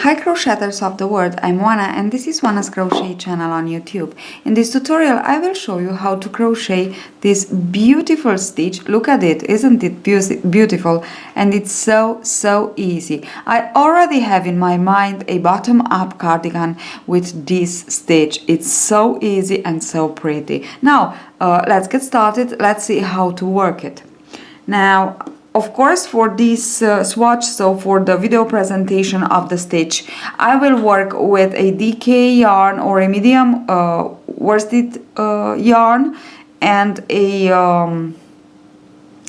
Hi crocheters of the world, I'm Juana and this is Juana's Crochet channel on YouTube. In this tutorial I will show you how to crochet this beautiful stitch. Look at it, isn't it beautiful? And it's so easy. I already have in my mind a bottom-up cardigan with this stitch. It's so easy and so pretty. Now let's get started. Let's see how to work it. Now, of course, for this swatch, so for the video presentation of the stitch, I will work with a DK yarn or a medium worsted yarn and a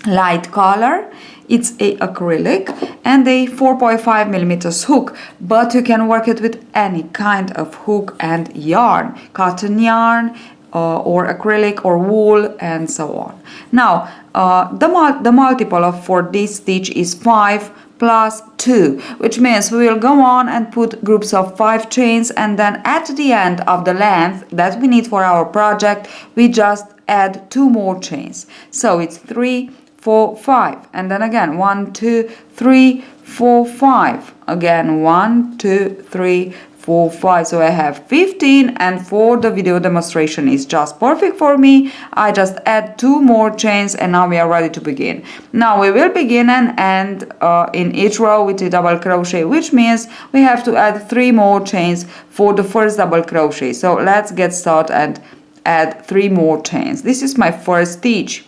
light color. It's a acrylic and a 4.5 millimeters hook, but you can work it with any kind of hook and yarn, cotton yarn, or acrylic or wool and so on. Now the multiple for this stitch is 5 plus 2, which means we will go on and put groups of 5 chains, and then at the end of the length that we need for our project we just add 2 more chains. So it's 3, 4, 5, and then again 1, 2, 3, 4, 5, again 1, 2, 3, 4, 5. So I have 15, and for the video demonstration is just perfect for me. I just add 2 more chains and now we are ready to begin. Now we will begin and end in each row with a double crochet, which means we have to add 3 more chains for the first double crochet. So let's get started and add 3 more chains. This is my first stitch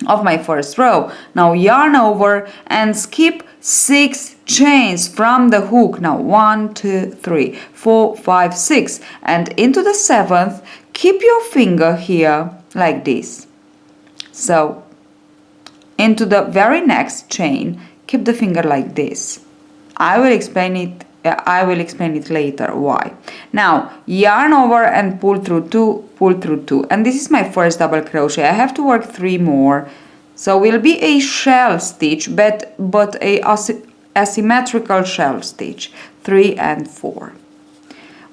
of my first row. Now yarn over and skip 6 chains from the hook. Now 1, 2, 3, 4, 5, 6, and into the 7th keep your finger here like this. So into the very next chain keep the finger like this. I will explain it later why. Now yarn over and pull through 2, pull through 2, and this is my first double crochet. I have to work 3 more, so will be a shell stitch, but a asymmetrical shell stitch, 3 and 4.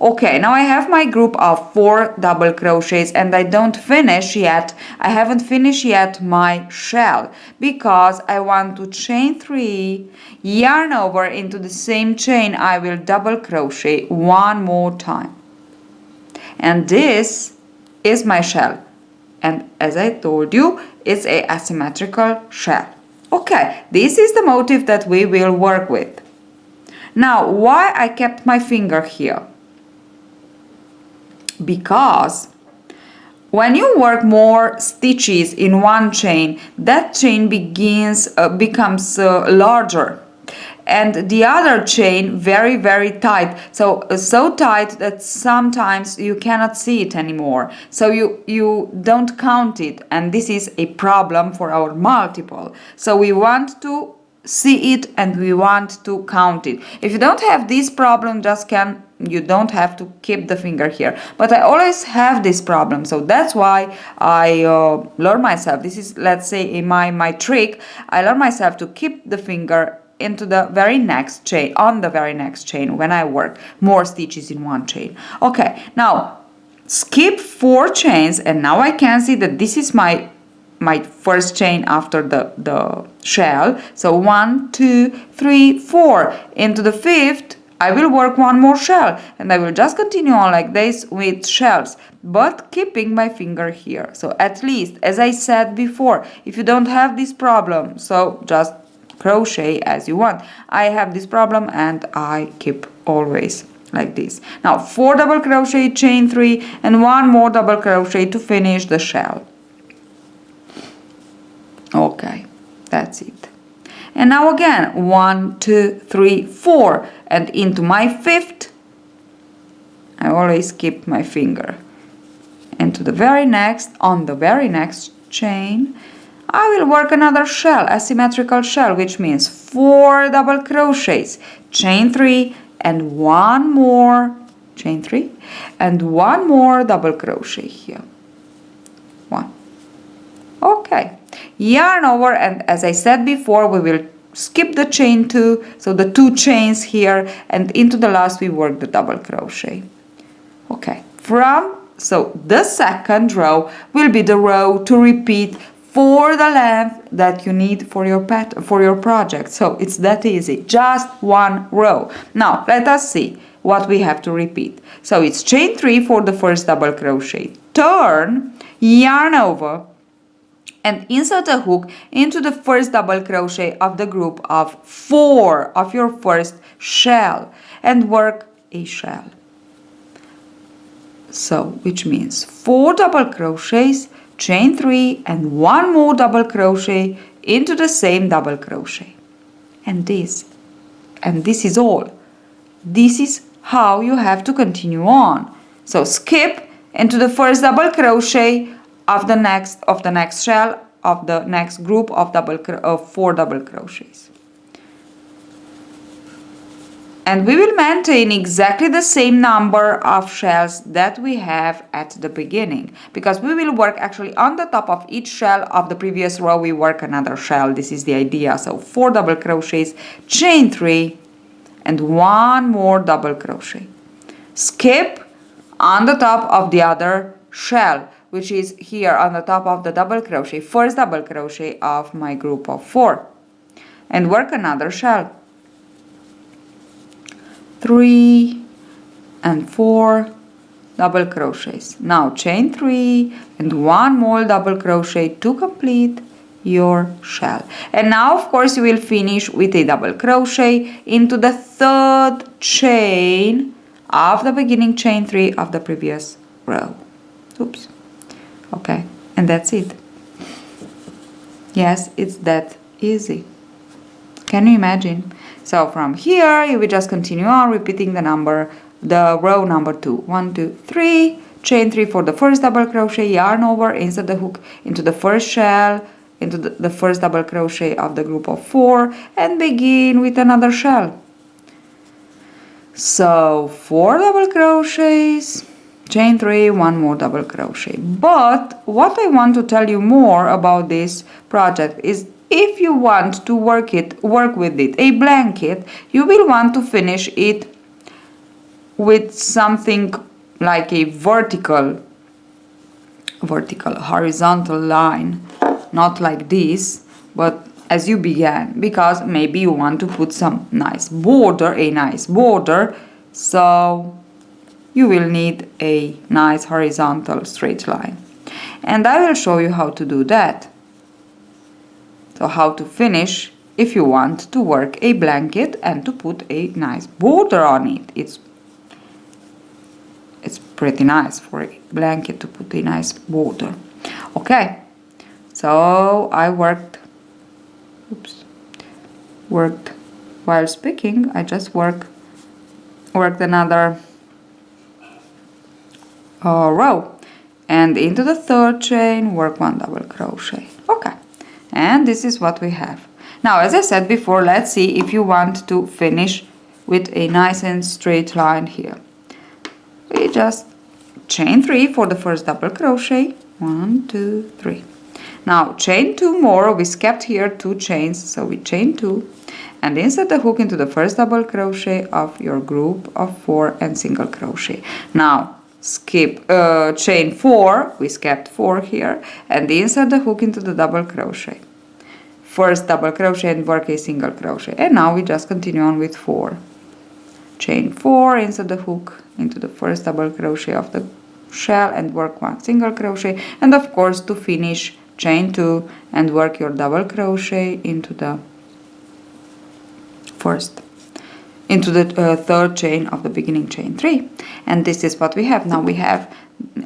Okay, now I have my group of 4 double crochets and I don't finish yet. I haven't finished yet my shell because I want to chain 3, yarn over into the same chain. I will double crochet 1 more time, and this is my shell, and as I told you it's a asymmetrical shell. Okay, this is the motif that we will work with. Now why I kept my finger here? Because when you work more stitches in one chain, that chain becomes larger, and the other chain very tight, so tight that sometimes you cannot see it anymore, so you don't count it, and this is a problem for our multiple. So we want to see it and we want to count it. If you don't have this problem, you don't have to keep the finger here, but I always have this problem, so that's why I learn myself. This is, let's say, my trick. I learn myself to keep the finger into the very next chain, on the very next chain, when I work more stitches in one chain. Okay, now skip 4 chains, and now I can see that this is my first chain after the shell. So 1, 2, 3, 4. Into the 5th I will work 1 more shell, and I will just continue on like this with shells, but keeping my finger here. So at least, as I said before, if you don't have this problem, so just crochet as you want. I have this problem and I keep always like this. Now 4 double crochet, chain 3, and 1 more double crochet to finish the shell. Okay, that's it. And now again 1, 2, 3, 4, and into my 5th I always keep my finger into the very next, on the very next chain I will work another shell, asymmetrical shell, which means 4 double crochets, chain 3, and 1 more chain 3, and 1 more double crochet here. 1. Okay, yarn over, and as I said before, we will skip the chain 2, so the 2 chains here, and into the last we work the double crochet. Okay, so the second row will be the row to repeat for the length that you need for your project. So it's that easy, just one row. Now let us see what we have to repeat. So it's chain 3 for the first double crochet, turn, yarn over, and insert a hook into the first double crochet of the group of 4 of your first shell and work a shell. So which means 4 double crochets, chain 3, and 1 more double crochet into the same double crochet. And this is all. This is how you have to continue on. So skip into the first double crochet of the next shell of the next group of 4 double crochets. And we will maintain exactly the same number of shells that we have at the beginning, because we will work actually on the top of each shell of the previous row. We work another shell. This is the idea. So 4 double crochets, chain 3, and 1 more double crochet. Skip on the top of the other shell, which is here on the top of the double crochet, first double crochet of my group of 4, and work another shell. 3 and 4 double crochets. Now chain 3 and 1 more double crochet to complete your shell. And now of course you will finish with a double crochet into the 3rd chain of the beginning chain 3 of the previous row. Oops. Okay, and that's it. Yes, it's that easy. Can you imagine? So from here you will just continue on repeating the row number 2. 1, 2, 3, chain 3 for the first double crochet, yarn over, insert the hook into the first shell, into the first double crochet of the group of 4, and begin with another shell. So 4 double crochets, chain 3, 1 more double crochet. But what I want to tell you more about this project is, if you want to work with it, a blanket, you will want to finish it with something like a horizontal line, not like this, but as you began, because maybe you want to put some nice border, so you will need a nice horizontal straight line. And I will show you how to do that. So how to finish if you want to work a blanket and to put a nice border on it. It's pretty nice for a blanket to put a nice border. Okay, so I worked while speaking. I just worked another row, and into the 3rd chain work 1 double crochet. Okay, and this is what we have. Now, as I said before, let's see if you want to finish with a nice and straight line here. We just chain 3 for the first double crochet. 1, 2, 3. Now chain 2 more. We skipped here 2 chains, so we chain 2 and insert the hook into the first double crochet of your group of 4 and single crochet. Now skip chain 4. We skipped 4 here and insert the hook into the double crochet. First double crochet and work a single crochet, and now we just continue on with 4. Chain 4, insert the hook into the first double crochet of the shell and work 1 single crochet, and of course to finish chain 2 and work your double crochet into the third chain of the beginning chain 3. And this is what we have. Now we have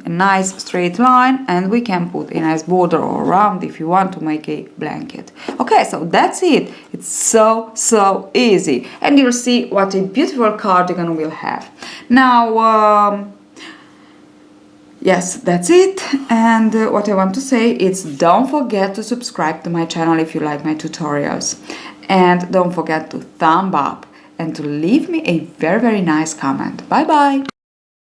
a nice straight line, and we can put a nice border or round if you want to make a blanket. Okay, so that's it. It's so easy, and you'll see what a beautiful cardigan we'll have. Now yes, that's it. And what I want to say is, don't forget to subscribe to my channel if you like my tutorials, and don't forget to thumb up and to leave me a very nice comment. Bye bye.